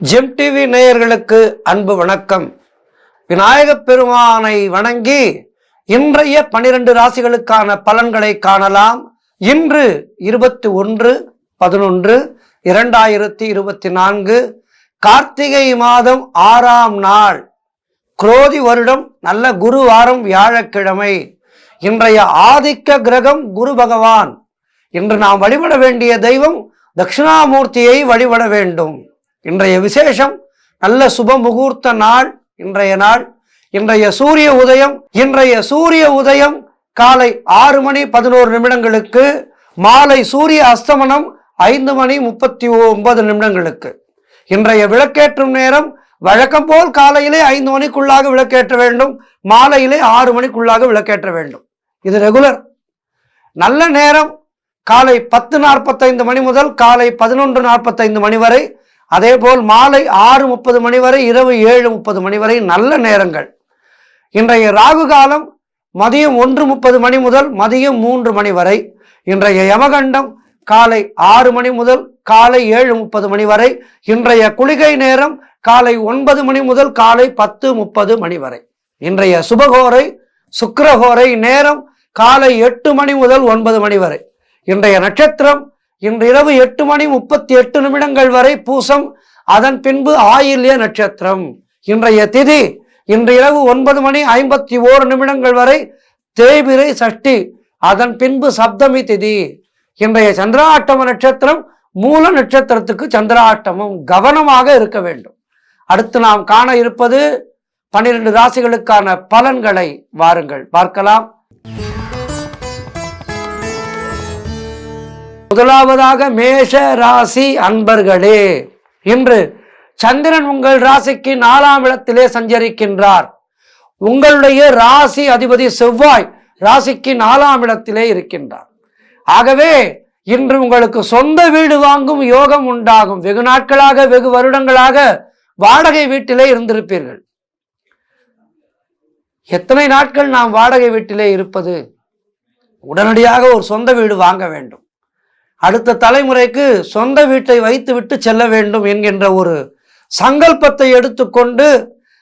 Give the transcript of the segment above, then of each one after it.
GeM TV நேயர்களுக்கு அன்பு வணக்கம். விநாயகப் பெருமானை வணங்கி இன்றைய 12 ராசிகளுக்கான பலன்களை காணலாம். இன்று 21/11/2024 கார்த்திகை மாதம் 6ஆம் நாள், குரோதி வருடம், நல்ல குருவாரம், வியாழக்கிழமை. இன்றைய ஆதிக்க கிரகம் குரு பகவான். இன்று நாம் வழிபட வேண்டிய தெய்வம் தட்சிணாமூர்த்தியை வழிபட வேண்டும். இன்றைய விசேஷம் நல்ல சுப முகூர்த்த நாள். இன்றைய சூரிய உதயம் காலை 6:11 மாலை சூரிய அஸ்தமனம் 5:39. இன்றைய விளக்கேற்றும் நேரம் வழக்கம் போல் காலையிலே 5 மணிக்குள்ளாக விளக்கேற்ற வேண்டும், மாலையிலே 6 மணிக்குள்ளாக விளக்கேற்ற வேண்டும். இது ரெகுலர். நல்ல நேரம் காலை 10:45 மணி முதல் காலை 11:45 மணி வரை, அதேபோல் மாலை 6:30 மணி வரை, இரவு 7:30 மணி வரை நல்ல நேரங்கள். இன்றைய ராகு காலம் மதியம் 1:30 மணி முதல் மதியம் 3 மணி வரை. இன்றைய யமகண்டம் காலை 6 மணி முதல் காலை 7:30 மணி வரை. இன்றைய குளிகை நேரம் காலை 9 மணி முதல் காலை 10:30 மணி வரை. இன்றைய சுபகோரை சுக்கிரகோரை நேரம் காலை 8 மணி முதல் 9 மணி வரை. இன்றைய நட்சத்திரம் இன்று இரவு 8:38 வரை பூசம், அதன் பின்பு ஆயில்ய நட்சத்திரம். இன்றைய திதி இன்று இரவு 9:51 வரை தேய்பிரை சஷ்டி, அதன் பின்பு சப்தமி திதி. இன்றைய சந்திராட்டம நட்சத்திரம் மூல நட்சத்திரத்துக்கு சந்திராட்டமும். கவனமாக இருக்க வேண்டும். அடுத்து நாம் காண இருப்பது 12 ராசிகளுக்கான பலன்களை வாருங்கள் பார்க்கலாம். முதலாவதாக மேஷ ராசி அன்பர்களே, இன்று சந்திரன் உங்கள் ராசிக்கு 4ஆம் இடத்திலே சஞ்சரிக்கின்றார். உங்களுடைய ராசி அதிபதி செவ்வாய் ராசிக்கு 4ஆம் இடத்திலே இருக்கின்றார். ஆகவே இன்று உங்களுக்கு சொந்த வீடு வாங்கும் யோகம் உண்டாகும். வெகு நாட்களாக, வெகு வருடங்களாக வாடகை வீட்டிலே இருந்திருப்பீர்கள். எத்தனை நாட்கள் நாம் வாடகை வீட்டிலே இருப்பது? உடனடியாக ஒரு சொந்த வீடு வாங்க வேண்டும். அடுத்த தலைமுறைக்கு சொந்த வீட்டை வைத்துவிட்டு செல்ல வேண்டும் என்கின்ற ஒரு சங்கல்பத்தை எடுத்துக்கொண்டு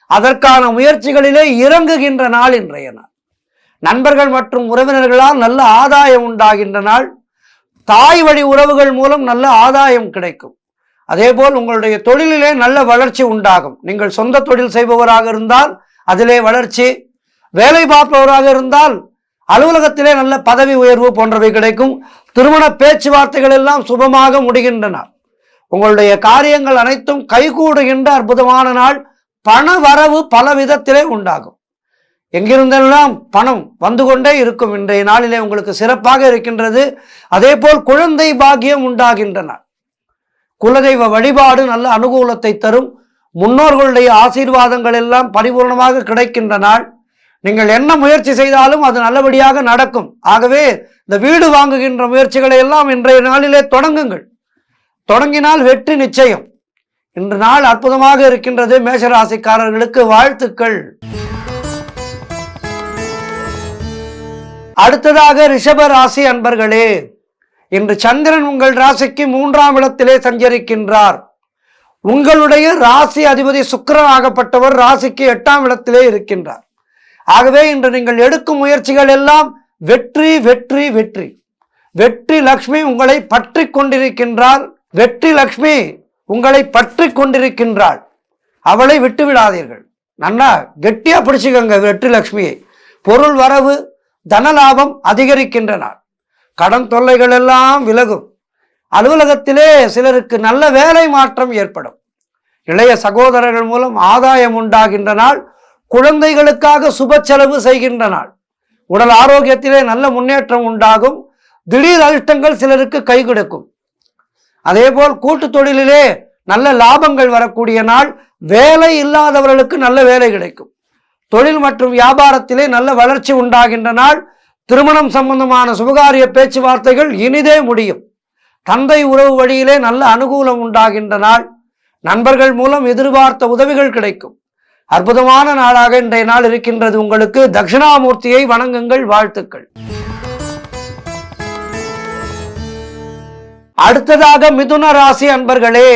அதற்கான முயற்சிகளிலே இறங்குகின்ற நாள் இன்றைய நாள். நண்பர்கள் மற்றும் உறவினர்களால் நல்ல ஆதாயம் உண்டாகின்ற நாள். தாய் வழி உறவுகள் மூலம் நல்ல ஆதாயம் கிடைக்கும். அதேபோல் உங்களுடைய தொழிலிலே நல்ல வளர்ச்சி உண்டாகும். நீங்கள் சொந்த தொழில் செய்பவராக இருந்தால் அதிலே வளர்ச்சி, வேலை பார்ப்பவராக இருந்தால் அலுவலகத்திலே நல்ல பதவி உயர்வு போன்றவை கிடைக்கும். திருமண பேச்சுவார்த்தைகள் எல்லாம் சுபமாக முடிகின்றன. உங்களுடைய காரியங்கள் அனைத்தும் கைகூடுகின்ற அற்புதமான நாள். பண வரவு பல விதத்திலே உண்டாகும். எங்கிருந்தெல்லாம் பணம் வந்து கொண்டே இருக்கும். இன்றைய நாளிலே உங்களுக்கு சிறப்பாக இருக்கின்றது. அதே போல் குழந்தை பாக்கியம் உண்டாகின்ற நாள். குலதெய்வ வழிபாடு நல்ல அனுகூலத்தை தரும். முன்னோர்களுடைய ஆசீர்வாதங்கள் எல்லாம் பரிபூர்ணமாக கிடைக்கின்ற நாள். நீங்கள் என்ன முயற்சி செய்தாலும் அது நல்லபடியாக நடக்கும். ஆகவே இந்த வீடு வாங்குகின்ற முயற்சிகளை எல்லாம் இன்றைய நாளிலே தொடங்குங்கள். தொடங்கினால் வெற்றி நிச்சயம். இன்று நாள் அற்புதமாக இருக்கின்றது. மேஷராசிக்காரர்களுக்கு வாழ்த்துக்கள். அடுத்ததாக ரிஷப ராசி அன்பர்களே, இன்று சந்திரன் உங்கள் ராசிக்கு 3ஆம் இடத்திலே சஞ்சரிக்கின்றார். உங்களுடைய ராசி அதிபதி சுக்கிரன் ஆகப்பட்டவர் ராசிக்கு 8ஆம் இடத்திலே இருக்கின்றார். ஆகவே இன்று நீங்கள் எடுக்கும் முயற்சிகள் எல்லாம் வெற்றி வெற்றி வெற்றி. வெற்றி லக்ஷ்மி உங்களை பற்றி கொண்டிருக்கின்றாள். வெற்றி லக்ஷ்மி உங்களை பற்றி கொண்டிருக்கின்றாள். அவளை விட்டு விடாதீர்கள். நன்னா கெட்டியா பிடிச்சுக்கங்க வெற்றி லக்ஷ்மியை. பொருள் வரவு, தனலாபம் அதிகரிக்கின்ற நாள். கடன் தொல்லைகள் எல்லாம் விலகும். அலுவலகத்திலே சிலருக்கு நல்ல வேலை மாற்றம் ஏற்படும். இளைய சகோதரர்கள் மூலம் ஆதாயம் உண்டாகின்ற நாள். குழந்தைகளுக்காக சுப செலவு செய்கின்ற நாள். உடல் ஆரோக்கியத்திலே நல்ல முன்னேற்றம் உண்டாகும். திடீர் அதிர்ஷ்டங்கள் சிலருக்கு கை கொடுக்கும். அதேபோல் கூட்டு தொழிலிலே நல்ல லாபங்கள் வரக்கூடிய நாள். வேலை இல்லாதவர்களுக்கு நல்ல வேலை கிடைக்கும். தொழில் மற்றும் வியாபாரத்திலே நல்ல வளர்ச்சி உண்டாகின்ற நாள். திருமணம் சம்பந்தமான சுபகாரிய பேச்சுவார்த்தைகள் இனிதே முடியும். தந்தை உறவு வழியிலே நல்ல அனுகூலம் உண்டாகின்ற நாள். நண்பர்கள் மூலம் எதிர்பார்த்த உதவிகள் கிடைக்கும். அற்புதமான நாளாக இன்றைய நாள் இருக்கின்றது. உங்களுக்கு தட்சிணாமூர்த்தியை வணங்குங்கள். வாழ்த்துக்கள். அடுத்ததாக மிதுன ராசி அன்பர்களே,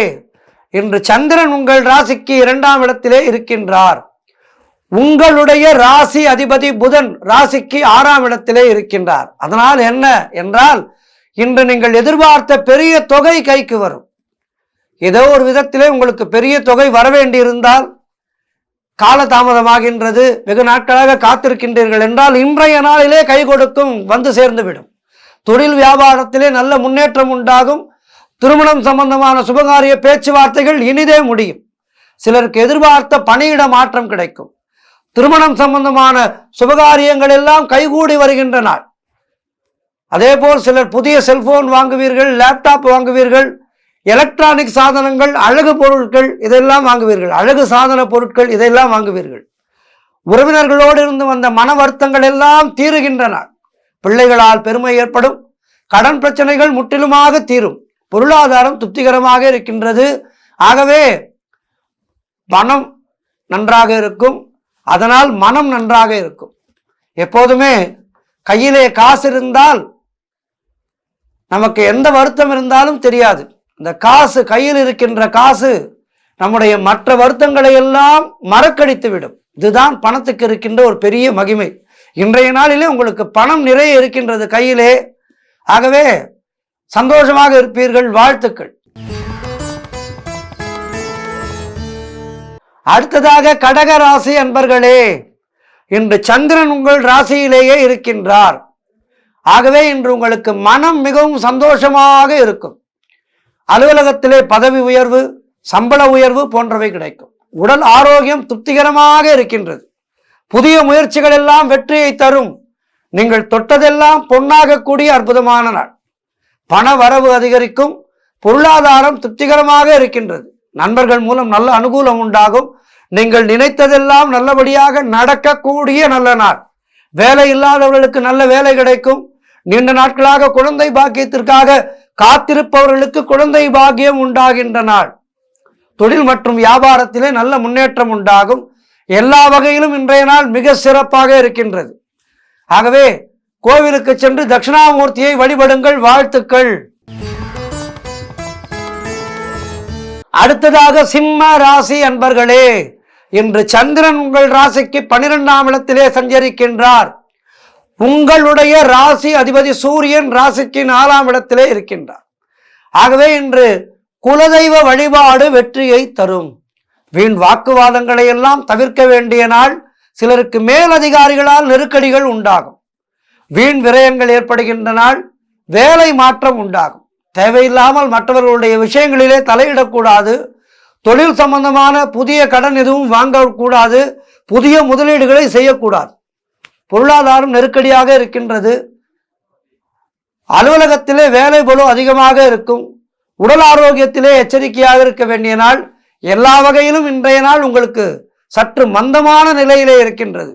இன்று சந்திரன் உங்கள் ராசிக்கு 2ஆம் இடத்திலே இருக்கின்றார். உங்களுடைய ராசி அதிபதி புதன் ராசிக்கு 6ஆம் இடத்திலே இருக்கின்றார். அதனால் என்ன என்றால், இன்று நீங்கள் எதிர்பார்த்த பெரிய தொகை கைக்கு வரும். ஏதோ ஒரு விதத்திலே உங்களுக்கு பெரிய தொகை வரவேண்டியிருந்தால் காலதாமதமாகின்றது, வெகு நாட்களாக காத்திருக்கின்றீர்கள் என்றால் இன்றைய நாளிலே கை கொடுக்கும், வந்து சேர்ந்துவிடும். தொழில் வியாபாரத்திலே நல்ல முன்னேற்றம் உண்டாகும். திருமணம் சம்பந்தமான சுபகாரிய பேச்சுவார்த்தைகள் இனிதே முடியும். சிலருக்கு எதிர்பார்த்த பணியிட மாற்றம் கிடைக்கும். திருமணம் சம்பந்தமான சுபகாரியங்கள் எல்லாம் கைகூடி வருகின்ற நாள். அதேபோல் சிலர் புதிய செல்போன் வாங்குவீர்கள், லேப்டாப் வாங்குவீர்கள், எலக்ட்ரானிக் சாதனங்கள், அழகு பொருட்கள் இதெல்லாம் வாங்குவீர்கள், அழகு சாதன பொருட்கள் இதெல்லாம் வாங்குவீர்கள். உறவினர்களோடு இருந்து வந்த மன வருத்தங்கள் எல்லாம் தீருகின்றன. பிள்ளைகளால் பெருமை ஏற்படும். கடன் பிரச்சனைகள் முற்றிலுமாக தீரும். பொருளாதாரம் திருப்திகரமாக இருக்கின்றது. ஆகவே பணம் நன்றாக இருக்கும். அதனால் மனம் நன்றாக இருக்கும். எப்போதுமே கையிலே காசு இருந்தால் நமக்கு எந்த வருத்தம் இருந்தாலும் தெரியாது. இந்த காசு, கையில் இருக்கின்ற காசு நம்முடைய மற்ற வருத்தங்களை எல்லாம் மறக்கடித்து விடும். இதுதான் பணத்துக்கு இருக்கின்ற ஒரு பெரிய மகிமை. இன்றைய நாளிலே உங்களுக்கு பணம் நிறைய இருக்கின்றது கையிலே. ஆகவே சந்தோஷமாக இருப்பீர்கள். வாழ்த்துக்கள். அடுத்ததாக கடக ராசி அன்பர்களே, இன்று சந்திரன் உங்கள் ராசியிலேயே இருக்கின்றார். ஆகவே இன்று உங்களுக்கு மனம் மிகவும் சந்தோஷமாக இருக்கும். அலுவலகத்திலே பதவி உயர்வு, சம்பள உயர்வு போன்றவை கிடைக்கும். உடல் ஆரோக்கியம் திருப்திகரமாக இருக்கின்றது. புதிய முயற்சிகள் எல்லாம் வெற்றியை தரும். நீங்கள் தொட்டதெல்லாம் பொன்னாக கூடிய அற்புதமான நாள். பண வரவு அதிகரிக்கும். பொருளாதாரம் திருப்திகரமாக இருக்கின்றது. நண்பர்கள் மூலம் நல்ல அனுகூலம் உண்டாகும். நீங்கள் நினைத்ததெல்லாம் நல்லபடியாக நடக்கக்கூடிய நல்ல நாள். வேலை இல்லாதவர்களுக்கு நல்ல வேலை கிடைக்கும். நீண்ட நாட்களாக குழந்தை பாக்கியத்திற்காக காத்திருப்பவர்களுக்கு குழந்தை பாக்கியம் உண்டாகின்ற நாள். தொழில் மற்றும் வியாபாரத்திலே நல்ல முன்னேற்றம் உண்டாகும். எல்லா வகையிலும் இன்றைய நாள் மிக சிறப்பாக இருக்கின்றது. ஆகவே கோவிலுக்கு சென்று தட்சிணாமூர்த்தியை வழிபடுங்கள். வாழ்த்துக்கள். அடுத்ததாக சிம்ம ராசி அன்பர்களே, இன்று சந்திரன் உங்கள் ராசிக்கு 12ஆம் இடத்திலே சஞ்சரிக்கின்றார். உங்களுடைய ராசி அதிபதி சூரியன் ராசிக்கு 4ஆம் இடத்திலே இருக்கின்றார். ஆகவே இன்று குலதெய்வ வழிபாடு வெற்றியை தரும். வீண் வாக்குவாதங்களை எல்லாம் தவிர்க்க வேண்டிய நாள். சிலருக்கு மேலதிகாரிகளால் நெருக்கடிகள் உண்டாகும். வீண் விரயங்கள் ஏற்படுகின்ற நாள். வேலை மாற்றம் உண்டாகும். தேவையில்லாமல் மற்றவர்களுடைய விஷயங்களிலே தலையிடக்கூடாது. தொழில் சம்பந்தமான புதிய கடன் எதுவும் வாங்கக்கூடாது. புதிய முதலீடுகளை செய்யக்கூடாது. பொருளாதாரம் நெருக்கடியாக இருக்கின்றது. அலுவலகத்திலே வேலை பளு அதிகமாக இருக்கும். உடல் ஆரோக்கியத்திலே எச்சரிக்கையாக இருக்க வேண்டிய நாள். எல்லா வகையிலும் இன்றைய நாள் உங்களுக்கு சற்று மந்தமான நிலையிலே இருக்கின்றது.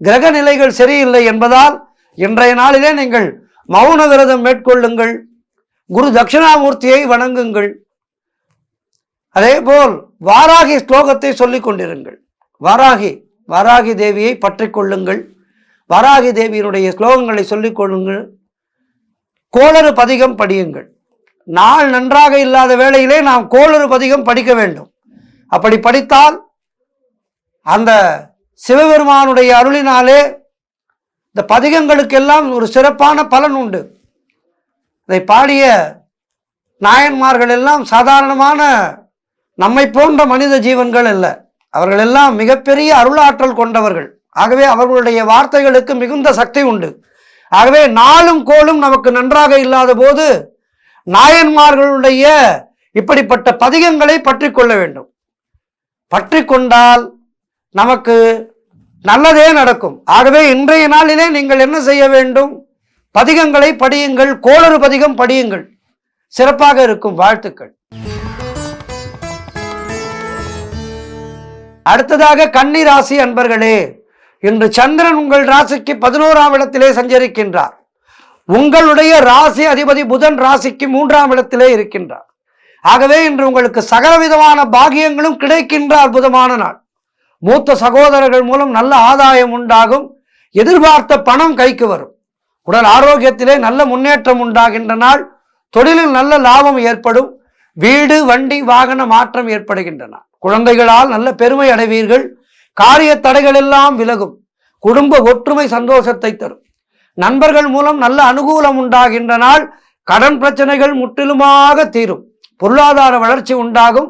கிரக நிலைகள் சரியில்லை என்பதால் இன்றைய நாளிலே நீங்கள் மௌன விரதம் மேற்கொள்ளுங்கள். குரு தட்சிணாமூர்த்தியை வணங்குங்கள். அதேபோல் வாராகி ஸ்லோகத்தை சொல்லிக் கொண்டிருங்கள். வாராகி தேவியை பற்றி கொள்ளுங்கள். வாராகி தேவியினுடைய ஸ்லோகங்களை சொல்லிக் கொள்ளுங்கள். கோளறு பதிகம் படியுங்கள். நாள் நன்றாக இல்லாத வேளையிலே நாம் கோளறு பதிகம் படிக்க வேண்டும். அப்படி படித்தால் அந்த சிவபெருமானுடைய அருளினாலே இந்த பதிகங்களுக்கெல்லாம் ஒரு சிறப்பான பலன் உண்டு. இதை பாடிய நாயன்மார்கள் எல்லாம் சாதாரணமான நம்மை போன்ற மனித ஜீவன்கள் அல்ல. அவர்கள் எல்லாம் மிகப்பெரிய அருளாற்றல் கொண்டவர்கள். ஆகவே அவர்களுடைய வார்த்தைகளுக்கு மிகுந்த சக்தி உண்டு. ஆகவே நாளும் கோளும் நமக்கு நன்றாக இல்லாத போது நாயன்மார்களுடைய இப்படிப்பட்ட பதிகங்களை பற்றி கொள்ள வேண்டும். பற்றி கொண்டால் நமக்கு நல்லதே நடக்கும். ஆகவே இன்றைய நாளிலே நீங்கள் என்ன செய்ய வேண்டும்? பதிகங்களை படியுங்கள். கோளறு பதிகம் படியுங்கள். சிறப்பாக இருக்கும். வாழ்த்துக்கள். அடுத்ததாக கன்னி ராசி அன்பர்களே, இன்று சந்திரன் உங்கள் ராசிக்கு 11ஆம் இடத்திலே சஞ்சரிக்கின்றார். உங்களுடைய ராசி அதிபதி புதன் ராசிக்கு 3ஆம் இடத்திலே இருக்கின்றார். ஆகவே இன்று உங்களுக்கு சகலவிதமான பாகியங்களும் கிடைக்கின்ற அற்புதமான நாள். மூத்த சகோதரர்கள் மூலம் நல்ல ஆதாயம் உண்டாகும். எதிர்பார்த்த பணம் கைக்கு வரும். உடல் ஆரோக்கியத்திலே நல்ல முன்னேற்றம் உண்டாகின்ற நாள். தொழிலில் நல்ல லாபம் ஏற்படும். வீடு வண்டி வாகன மாற்றம் ஏற்படுகின்றன. குழந்தைகளால் நல்ல பெருமை அடைவீர்கள். காரிய தடைகள் எல்லாம் விலகும். குடும்ப ஒற்றுமை சந்தோஷத்தை தரும். நண்பர்கள் மூலம் நல்ல அனுகூலம் உண்டாகின்ற நாள். கடன் பிரச்சனைகள் முற்றிலுமாக தீரும். பொருளாதார வளர்ச்சி உண்டாகும்.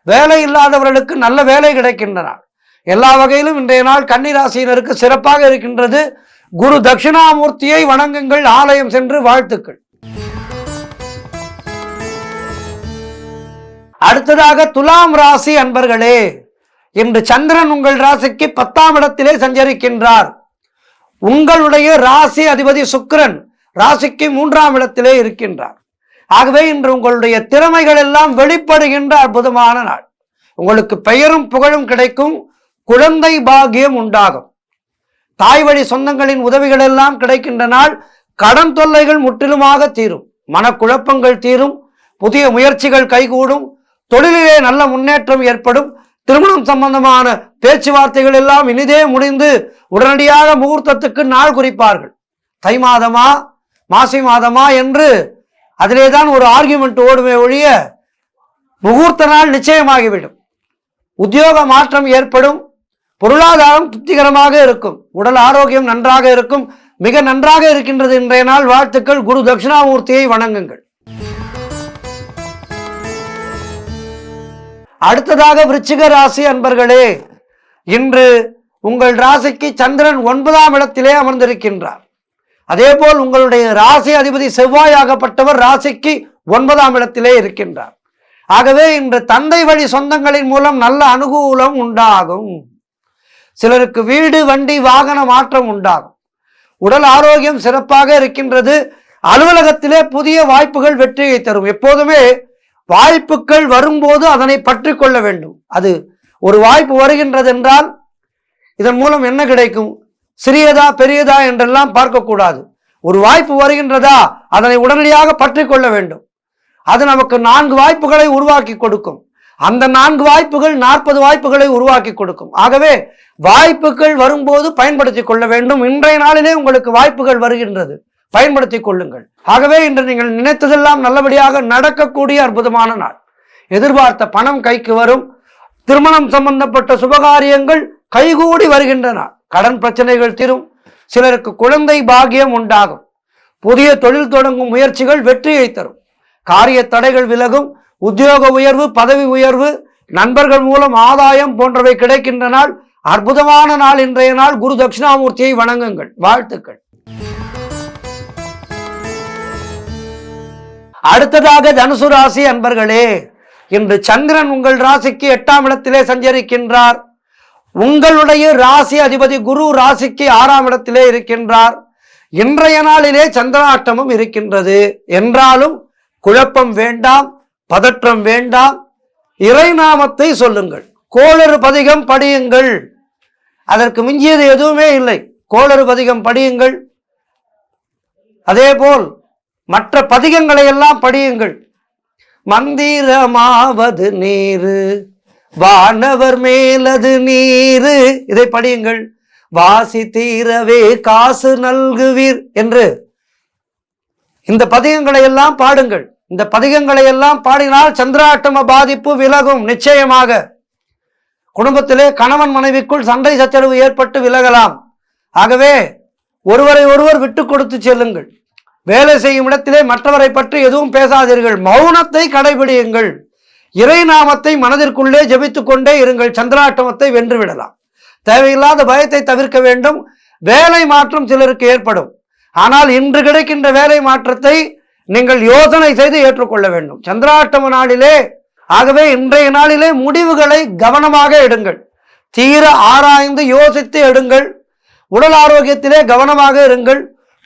வேலை இல்லாதவர்களுக்கு நல்ல வேலை கிடைக்கின்ற நாள். எல்லா வகையிலும் இன்றைய நாள் கன்னிராசியினருக்கு சிறப்பாக இருக்கின்றது. குரு தட்சிணாமூர்த்தியை வணங்குங்கள். ஆலயம் சென்று வாழ்த்துக்கள். அடுத்ததாக துலாம் ராசி அன்பர்களே, இன்று சந்திரன் உங்கள் ராசிக்கு 10ஆம் இடத்திலே சஞ்சரிக்கின்றார். உங்களுடைய ராசி அதிபதி சுக்கிரன் ராசிக்கு 3ஆம் இடத்திலே இருக்கின்றார். ஆகவே இன்று உங்களுடைய திறமைகள் எல்லாம் வெளிப்படுகின்ற அற்புதமான நாள். உங்களுக்கு பெயரும் புகழும் கிடைக்கும். குழந்தை பாக்கியம் உண்டாகும். தாய் வழி சொந்தங்களின் உதவிகள் எல்லாம் கிடைக்கின்ற நாள். கடன் தொல்லைகள் முற்றிலுமாக தீரும். மனக்குழப்பங்கள் தீரும். புதிய முயற்சிகள் கைகூடும். தொழிலிலே நல்ல முன்னேற்றம் ஏற்படும். திருமணம் சம்பந்தமான பேச்சுவார்த்தைகள் எல்லாம் இனிதே முடிந்து உடனடியாக முகூர்த்தத்துக்கு நாள் குறிப்பார்கள். தை மாதமா மாசி மாதமா என்று அதிலேதான் ஒரு ஆர்கியூமெண்ட் ஓடுமே ஒழிய முகூர்த்த நாள் நிச்சயமாகிவிடும். உத்தியோக மாற்றம் ஏற்படும். பொருளாதாரம் திருப்திகரமாக இருக்கும். உடல் ஆரோக்கியம் நன்றாக இருக்கும். மிக நன்றாக இருக்கின்றது இன்றைய நாள். வாழ்த்துக்கள். குரு தட்சிணாமூர்த்தியை வணங்குங்கள். அடுத்ததாக விருச்சிக ராசி அன்பர்களே, இன்று உங்கள் ராசிக்கு சந்திரன் 9ஆம் இடத்திலே அமர்ந்திருக்கின்றார். அதே போல் உங்களுடைய ராசி அதிபதி செவ்வாயாகப்பட்டவர் ராசிக்கு 9ஆம் இடத்திலே இருக்கின்றார். ஆகவே இன்று தந்தை வழி சொந்தங்களின் மூலம் நல்ல அனுகூலம் உண்டாகும். சிலருக்கு வீடு வண்டி வாகன மாற்றம் உண்டாகும். உடல் ஆரோக்கியம் சிறப்பாக இருக்கின்றது. அலுவலகத்திலே புதிய வாய்ப்புகள் வெற்றியை தரும். எப்போதுமே வாய்ப்புகள் வரும்போது அதனை பற்றி கொள்ள வேண்டும். அது ஒரு வாய்ப்பு வருகின்றது என்றால் இதன் மூலம் என்ன கிடைக்கும், சிறியதா பெரியதா என்றெல்லாம் பார்க்கக்கூடாது. ஒரு வாய்ப்பு வருகின்றதா அதனை உடனடியாக பற்றி கொள்ள வேண்டும். அது நமக்கு 4 வாய்ப்புகளை உருவாக்கி கொடுக்கும். அந்த 4 வாய்ப்புகள் 40 வாய்ப்புகளை உருவாக்கி கொடுக்கும். ஆகவே வாய்ப்புகள் வரும்போது பயன்படுத்தி கொள்ள வேண்டும். இன்றைய நாளிலே உங்களுக்கு வாய்ப்புகள் வருகின்றது, பயன்படுத்தி கொள்ளுங்கள். ஆகவே இன்று நீங்கள் நினைத்ததெல்லாம் நல்லபடியாக நடக்கக்கூடிய அற்புதமான நாள். எதிர்பார்த்த பணம் கைக்கு வரும். திருமணம் சம்பந்தப்பட்ட சுபகாரியங்கள் கைகூடி வருகின்றன. கடன் பிரச்சனைகள் தீரும். சிலருக்கு குழந்தை பாக்கியம் உண்டாகும். புதிய தொழில் தொடங்கும் முயற்சிகள் வெற்றியை தரும். காரிய தடைகள் விலகும். உத்தியோக உயர்வு, பதவி உயர்வு, நண்பர்கள் மூலம் ஆதாயம் போன்றவை கிடைக்கின்ற நாள். அற்புதமான நாள் இன்றைய நாள். குரு தட்சிணாமூர்த்தியை வணங்குங்கள். வாழ்த்துக்கள். அடுத்ததாக தனுசு ராசி அன்பர்களே, இன்று சந்திரன் உங்கள் ராசிக்கு 8ஆம் இடத்திலே சஞ்சரிக்கின்றார். உங்களுடைய ராசி அதிபதி குரு ராசிக்கு 6ஆம் இடத்திலே இருக்கின்றார். இன்றைய நாளிலே சந்திராஷ்டமம் இருக்கின்றது. என்றாலும் குழப்பம் வேண்டாம், பதற்றம் வேண்டாம். இறைநாமத்தை சொல்லுங்கள். கோளறு பதிகம் படியுங்கள். அதற்கு மிஞ்சியது எதுவுமே இல்லை. கோளறு பதிகம் படியுங்கள். அதேபோல் மற்ற பதிகங்களை எல்லாம் படியுங்கள். மந்திரமாவது நீரு, வானவர் மேலது நீரு, இதை படியுங்கள். வாசி தீரவே காசு நல்குவீர் என்று இந்த பதிகங்களை எல்லாம் பாடுங்கள். இந்த பதிகங்களை எல்லாம் பாடினால் சந்திராஷ்டம பாதிப்பு விலகும். நிச்சயமாக குடும்பத்திலே கணவன் மனைவிக்குள் சண்டை சச்சரவு ஏற்பட்டு விலகலாம். ஆகவே ஒருவரை ஒருவர் விட்டு கொடுத்து செல்லுங்கள். வேலை செய்யும் இடத்திலே மற்றவரை பற்றி எதுவும் பேசாதீர்கள். மௌனத்தை கடைபிடியுங்கள். இறை நாமத்தை மனதிற்குள்ளே ஜபித்துக் கொண்டே இருங்கள். சந்திராஷ்டமத்தை வென்றுவிடலாம். தேவையில்லாத பயத்தை தவிர்க்க வேண்டும். வேலை மாற்றம் சிலருக்கு ஏற்படும். ஆனால் இன்று கிடைக்கின்ற வேலை மாற்றத்தை நீங்கள் யோசனை செய்து ஏற்றுக்கொள்ள வேண்டும். சந்திராஷ்டம நாளிலே, ஆகவே இன்றைய நாளிலே முடிவுகளை கவனமாக எடுங்கள். தீர ஆராய்ந்து யோசித்து எடுங்கள். உடல் ஆரோக்கியத்திலே கவனமாக இருங்கள்.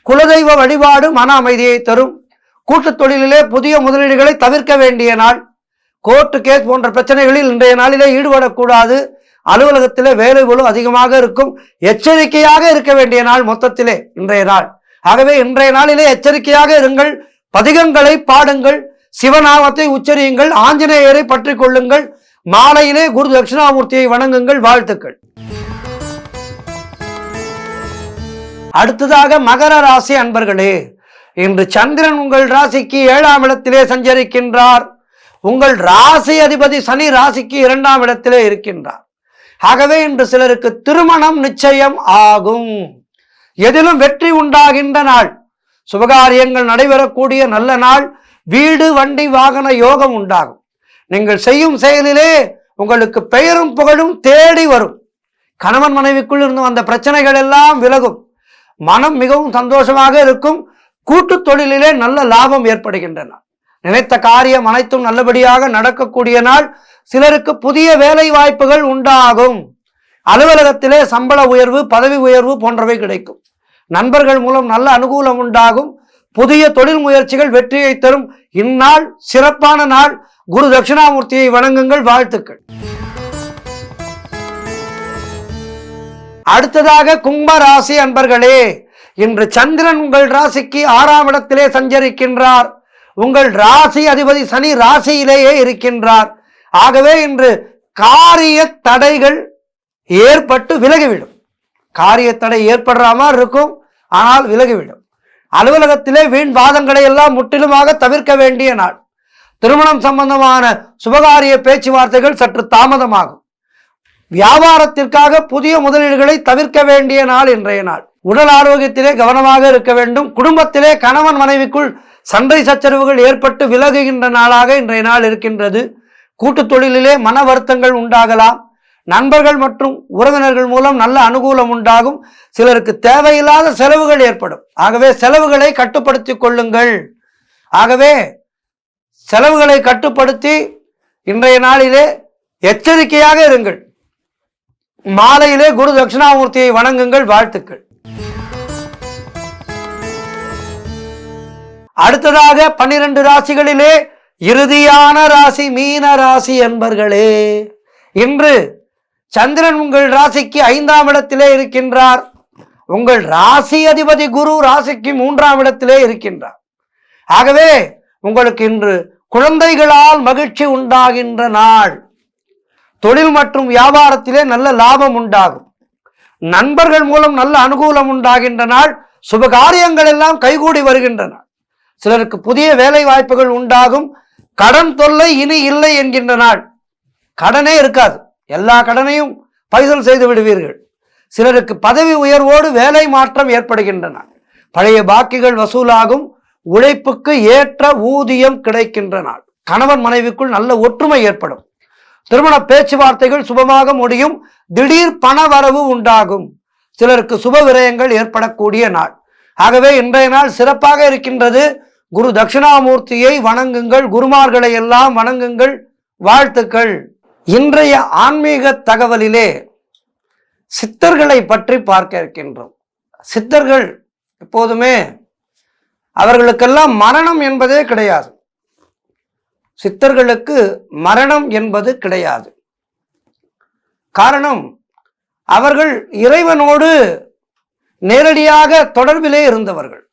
குலதெய்வ வழிபாடு மன அமைதியை தரும். கூட்டுத் தொழிலிலே புதிய முதலீடுகளை தவிர்க்க வேண்டிய நாள். கோர்ட்டு கேஸ் போன்ற பிரச்சனைகளில் இன்றைய நாளிலே ஈடுபடக்கூடாது. அலுவலகத்திலே வேலை பளு அதிகமாக இருக்கும். எச்சரிக்கையாக இருக்க வேண்டிய நாள் மொத்தத்திலே இன்றைய நாள். ஆகவே இன்றைய நாளிலே எச்சரிக்கையாக இருங்கள். பதிகங்களை பாடுங்கள். சிவநாமத்தை உச்சரியுங்கள். ஆஞ்சநேயரை பற்றி கொள்ளுங்கள். மாலையிலே குரு தட்சிணாமூர்த்தியை வணங்குங்கள். வாழ்த்துக்கள். அடுத்ததாக மகர ராசி அன்பர்களே, இன்று சந்திரன் உங்கள் ராசிக்கு 7ஆம் இடத்திலே சஞ்சரிக்கின்றார். உங்கள் ராசி அதிபதி சனி ராசிக்கு 2ஆம் இடத்திலே இருக்கின்றார். ஆகவே இன்று சிலருக்கு திருமணம் நிச்சயம் ஆகும். எதிலும் வெற்றி உண்டாகின்ற நாள், சுபகாரியங்கள் நடைபெறக்கூடிய நல்ல நாள், வீடு வண்டி வாகன யோகம் உண்டாகும். நீங்கள் செய்யும் செயலிலே உங்களுக்கு பெயரும் புகழும் தேடி வரும். கணவன் மனைவிக்குள் இருந்து வந்த பிரச்சனைகள் எல்லாம் விலகும். மனம் மிகவும் சந்தோஷமாக இருக்கும். கூட்டு தொழிலிலே நல்ல லாபம் ஏற்படுகின்றன. நினைத்த காரியம் அனைத்தும் நல்லபடியாக நடக்கக்கூடிய நாள். சிலருக்கு புதிய வேலை வாய்ப்புகள் உண்டாகும். அலுவலகத்திலே சம்பள உயர்வு, பதவி உயர்வு போன்றவை கிடைக்கும். நண்பர்கள் மூலம் நல்ல அனுகூலம் உண்டாகும். புதிய தொழில் முயற்சிகள் வெற்றியை தரும். இந்நாள் சிறப்பான நாள். குரு தட்சிணாமூர்த்தியை வணங்குங்கள். வாழ்த்துக்கள். அடுத்ததாக கும்ப ராசி அன்பர்களே, இன்று சந்திரன் உங்கள் ராசிக்கு 6ஆம் இடத்திலே சஞ்சரிக்கின்றார். உங்கள் ராசி அதிபதி சனி ராசியிலேயே இருக்கின்றார். ஆகவே இன்று காரிய தடைகள் ஏற்பட்டு விலகிவிடும். காரிய தடை ஏற்படுற மாதிரி இருக்கும், ஆனால் விலகிவிடும். அலுவலகத்திலே வீண் வாதங்களை எல்லாம் முற்றிலுமாக தவிர்க்க வேண்டிய நாள். திருமணம் சம்பந்தமான சுபகாரிய பேச்சுவார்த்தைகள் சற்று தாமதமாகும். வியாபாரத்திற்காக புதிய முதலீடுகளை தவிர்க்க வேண்டிய நாள் இன்றைய நாள். உடல் ஆரோக்கியத்திலே கவனமாக இருக்க வேண்டும். குடும்பத்திலே கணவன் மனைவிக்குள் சண்டை சச்சரவுகள் ஏற்பட்டு விலகுகின்ற நாளாக இன்றைய நாள் இருக்கின்றது. கூட்டு தொழிலிலே மன வருத்தங்கள் உண்டாகலாம். நண்பர்கள் மற்றும் உறவினர்கள் மூலம் நல்ல அனுகூலம் உண்டாகும். சிலருக்கு தேவையில்லாத செலவுகள் ஏற்படும். ஆகவே செலவுகளை கட்டுப்படுத்திக் கொள்ளுங்கள். ஆகவே செலவுகளை கட்டுப்படுத்தி இன்றைய நாளிலே எச்சரிக்கையாக இருங்கள். மாலையிலே குரு தட்சிணாமூர்த்தியை வணங்குங்கள். வாழ்த்துக்கள். அடுத்ததாக 12 ராசிகளிலே இறுதியான ராசி மீன ராசி என்பர்களே, இன்று சந்திரன் உங்கள் ராசிக்கு 5ஆம் இடத்திலே இருக்கின்றார். உங்கள் ராசி அதிபதி குரு ராசிக்கு 3ஆம் இடத்திலே இருக்கின்றார். ஆகவே உங்களுக்கு இன்று குழந்தைகளால் மகிழ்ச்சி உண்டாகின்ற நாள். தொழில் மற்றும் வியாபாரத்திலே நல்ல லாபம் உண்டாகும். நண்பர்கள் மூலம் நல்ல அனுகூலம் உண்டாகின்ற நாள். சுபகாரியங்கள் எல்லாம் கைகூடி வருகின்றன. சிலருக்கு புதிய வேலை வாய்ப்புகள் உண்டாகும். கடன் தொல்லை இனி இல்லை என்கின்ற நாள். கடனே இருக்காது. எல்லா கடனையும் பைசல் செய்து விடுவீர்கள். சிலருக்கு பதவி உயர்வோடு வேலை மாற்றம் ஏற்படுகின்றன. பழைய பாக்கிகள் வசூலாகும். உழைப்புக்கு ஏற்ற ஊதியம் கிடைக்கின்ற நாள். கணவன் மனைவிக்குள் நல்ல ஒற்றுமை ஏற்படும். திருமண பேச்சுவார்த்தைகள் சுபமாக முடியும். திடீர் பண வரவு உண்டாகும். சிலருக்கு சுப விரயங்கள் ஏற்படக்கூடிய நாள். ஆகவே இன்றைய நாள் சிறப்பாக இருக்கின்றது. குரு தட்சிணாமூர்த்தியை வணங்குங்கள். குருமார்களை எல்லாம் வணங்குங்கள். வாழ்த்துக்கள். இன்றைய ஆன்மீக தகவலிலே சித்தர்களை பற்றி பார்க்க இருக்கின்றோம். சித்தர்கள் எப்போதுமே அவர்களுக்கெல்லாம் மரணம் என்பதே கிடையாது. சித்தர்களுக்கு மரணம் என்பது கிடையாது. காரணம், அவர்கள் இறைவனோடு நேரடியாக தொடர்பிலே இருந்தவர்கள்.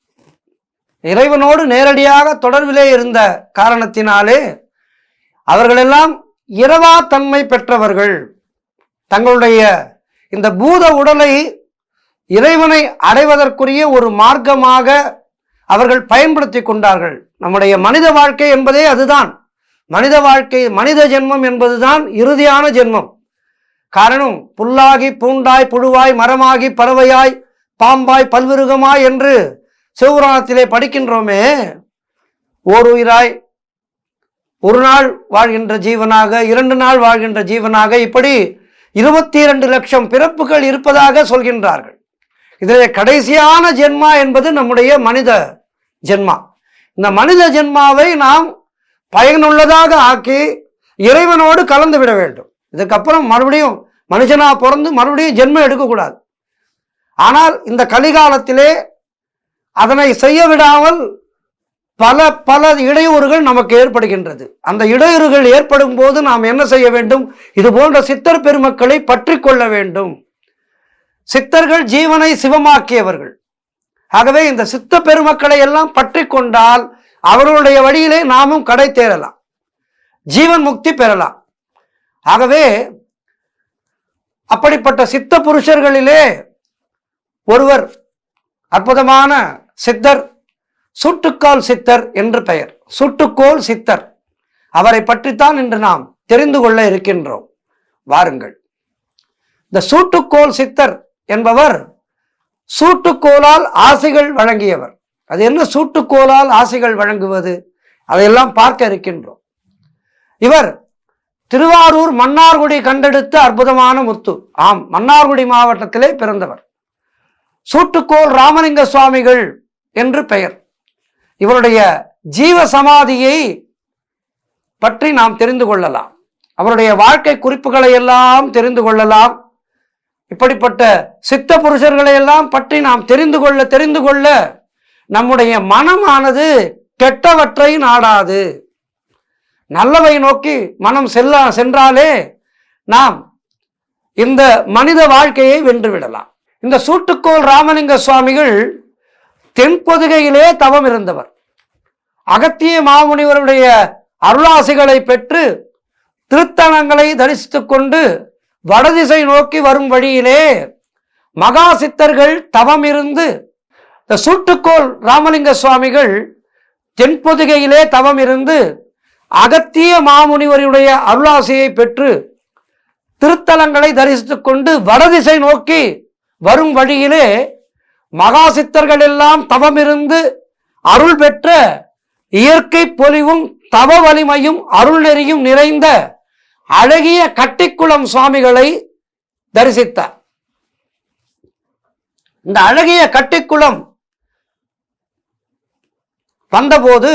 இறைவனோடு நேரடியாக தொடர்பிலே இருந்த காரணத்தினாலே அவர்களெல்லாம் இரவா தன்மை பெற்றவர்கள். தங்களுடைய இந்த பூத உடலை இறைவனை அடைவதற்குரிய ஒரு மார்க்கமாக அவர்கள் பயன்படுத்தி கொண்டார்கள். நம்முடைய மனித வாழ்க்கை என்பதே அதுதான். மனித வாழ்க்கை, மனித ஜென்மம் என்பதுதான் இறுதியான ஜென்மம். காரணம், புல்லாகி பூண்டாய் புழுவாய் மரமாகி பறவையாய் பாம்பாய் பல்விருகமாய் என்று சிவபுராணத்திலே படிக்கின்றோமே. ஓர் உயிராய், ஒரு நாள் வாழ்கின்ற ஜீவனாக, 2 நாள் வாழ்கின்ற ஜீவனாக, இப்படி 22 லட்சம் பிறப்புகள் இருப்பதாக சொல்கின்றார்கள். இதில் கடைசியான ஜென்மா என்பது நம்முடைய மனித ஜென்மா. இந்த மனித ஜென்மாவை நாம் பயனுள்ளதாக ஆக்கி இறைவனோடு கலந்து விட வேண்டும். இதுக்கப்புறம் மறுபடியும் மனுஷனா பிறந்து மறுபடியும் ஜென்மம் எடுக்கக்கூடாது. ஆனால் இந்த கலிகாலத்திலே அதனை செய்ய விடாமல் பல இடையூறுகள் நமக்கு ஏற்படுகின்றது. அந்த இடையூறுகள் ஏற்படும் போது நாம் என்ன செய்ய வேண்டும்? இது போன்ற சித்தர் பெருமக்களை பற்றி கொள்ள வேண்டும். சித்தர்கள் ஜீவனை சிவமாக்கியவர்கள். ஆகவே இந்த சித்த பெருமக்களை எல்லாம் பற்றி கொண்டால் அவர்களுடைய வழியிலே நாமும் கடை தேரலாம், ஜீவன் முக்தி பெறலாம். ஆகவே அப்படிப்பட்ட சித்த புருஷர்களிலே ஒருவர் அற்புதமான சித்தர், சுட்டுக்கால் சித்தர் என்று பெயர். சுட்டுக்கோல் சித்தர். அவரை பற்றித்தான் இன்று நாம் தெரிந்து கொள்ள இருக்கின்றோம். வாருங்கள். இந்த சூட்டுக்கோள் சித்தர் என்பவர் சூட்டுக்கோளால் ஆசைகள் வழங்கியவர். அது என்ன சூட்டுக்கோளால் ஆசைகள் வழங்குவது, அதையெல்லாம் பார்க்க இருக்கின்றோம். இவர் திருவாரூர் மன்னார்குடி கண்டெடுத்த அற்புதமான முத்து. ஆம், மன்னார்குடி மாவட்டத்திலே பிறந்தவர். சூட்டுக்கோள் ராமலிங்க சுவாமிகள் என்று பெயர். இவருடைய ஜீவ சமாதியை பற்றி நாம் தெரிந்து கொள்ளலாம். அவருடைய வாழ்க்கை குறிப்புகளை எல்லாம் தெரிந்து கொள்ளலாம். இப்படிப்பட்ட சித்த புருஷர்களை எல்லாம் பற்றி நாம் தெரிந்து கொள்ள நம்முடைய மனமானது கெட்டவற்றை நாடாது. நல்லவை நோக்கி மனம் சென்றாலே நாம் இந்த மனித வாழ்க்கையை வென்றுவிடலாம். இந்த சூட்டுக்கோள் ராமலிங்க சுவாமிகள் தென்பொதுகையிலே தவம் இருந்தவர். அகத்திய மாமுனிவருடைய அருளாசிகளை பெற்று திருத்தலங்களை தரிசித்துக் கொண்டு வடதிசை நோக்கி வரும் வழியிலே மகா சித்தர்கள் தவம் இருந்து, இந்த சூட்டுக்கோள் ராமலிங்க சுவாமிகள் தென்பொதுகையிலே தவம் இருந்து அகத்திய மாமுனிவருடைய அருளாசியை பெற்று திருத்தலங்களை தரிசித்துக் கொண்டு வடதிசை நோக்கி வரும் வழியிலே மகா சித்தர்கள் எல்லாம் தவம் இருந்து அருள் பெற்ற இயற்கை பொலிவும் தவ வலிமையும் அருள் நெறியும் நிறைந்த அழகிய கட்டிக்குளம் சுவாமிகளை தரிசித்தார். இந்த அழகிய கட்டிக்குளம் வந்தபோது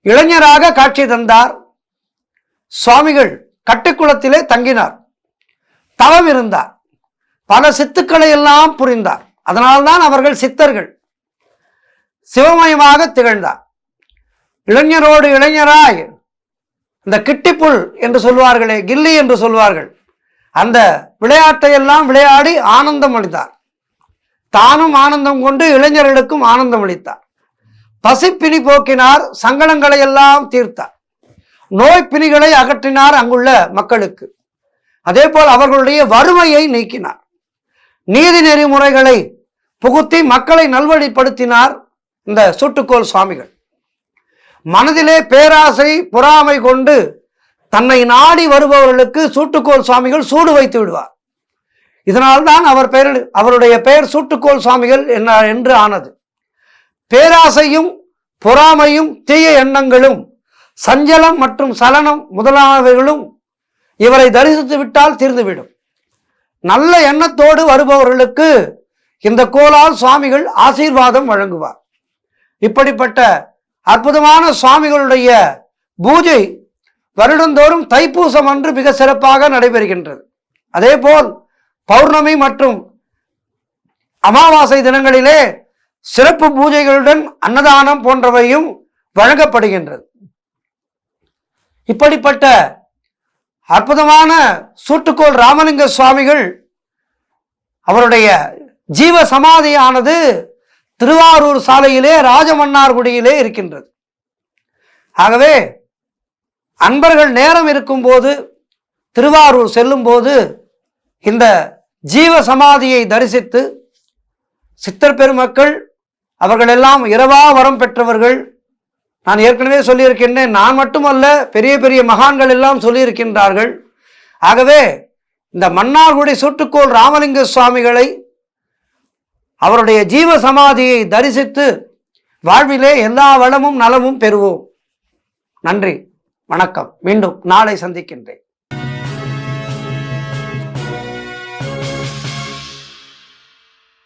இளைஞராக காட்சி தந்தார். சுவாமிகள் கட்டிக்குளத்திலே தங்கினார், தவம் இருந்தார், பல சித்துக்களை எல்லாம் புரிந்தார். அதனால்தான் அவர்கள் சித்தர்கள். சிவமயமாக திகழ்ந்தார். இளைஞரோடு இளைஞராய் இந்த கிட்டிப்புல் என்று சொல்வார்களே, கில்லி என்று சொல்வார்கள், அந்த விளையாட்டை எல்லாம் விளையாடி ஆனந்தம் அளித்தார். தானும் ஆனந்தம் கொண்டு இளைஞர்களுக்கும் ஆனந்தம் அளித்தார். பசிப்பினி போக்கினார், சங்கடங்களை எல்லாம் தீர்த்தார், நோய் பிணிகளை அகற்றினார் அங்குள்ள மக்களுக்கு. அதே போல் அவர்களுடைய வறுமையை நீக்கினார், நீதி நெறிமுறைகளை புகுத்தி மக்களை நல்வழிப்படுத்தினார். இந்த சூட்டுக்கோள் சுவாமிகள் மனதிலே பேராசை பொறாமை கொண்டு தன்னை நாடி வருபவர்களுக்கு சூட்டுக்கோள் சுவாமிகள் சூடு வைத்து விடுவார். இதனால்தான் அவருடைய பெயர் சூட்டுக்கோள் சுவாமிகள் என்று ஆனது. பேராசையும் பொறாமையும் தீய எண்ணங்களும் சஞ்சலம் மற்றும் சலனம் முதலானவைகளும் இவரை தரிசித்து விட்டால் தீர்ந்துவிடும். நல்ல எண்ணத்தோடு வருபவர்களுக்கு இந்த கோளால் சுவாமிகள் ஆசீர்வாதம் வழங்குவார். இப்படிப்பட்ட அற்புதமான சுவாமிகளுடைய பூஜை வருடந்தோறும் தைப்பூசம் அன்று மிக சிறப்பாக நடைபெறுகின்றது. அதே போல் பௌர்ணமி மற்றும் அமாவாசை தினங்களிலே சிறப்பு பூஜைகளுடன் அன்னதானம் போன்றவையும் வழங்கப்படுகின்றது. இப்படிப்பட்ட அற்புதமான சூட்டுக்கோள் ராமலிங்க சுவாமிகள் அவருடைய ஜீவ சமாதியானது திருவாரூர் சாலையிலே ராஜமன்னார்குடியிலே இருக்கின்றது. ஆகவே அன்பர்கள் நேரம் இருக்கும்போது திருவாரூர் செல்லும் போது இந்த ஜீவ சமாதியை தரிசித்து, சித்தர் பெருமக்கள் அவர்கள் எல்லாம் இரவா வரம் பெற்றவர்கள். நான் ஏற்கனவே சொல்லியிருக்கின்றேன், நான் மட்டுமல்ல, பெரிய பெரிய மகான்கள் எல்லாம் சொல்லியிருக்கின்றார்கள். ஆகவே இந்த மன்னார்குடி சூட்டுக்கோள் ராமலிங்க சுவாமிகளை அவருடைய ஜீவ சமாதியை தரிசித்து வாழ்விலே எல்லா வளமும் நலமும் பெறுவோம். நன்றி, வணக்கம். மீண்டும் நாளை சந்திக்கின்றேன்.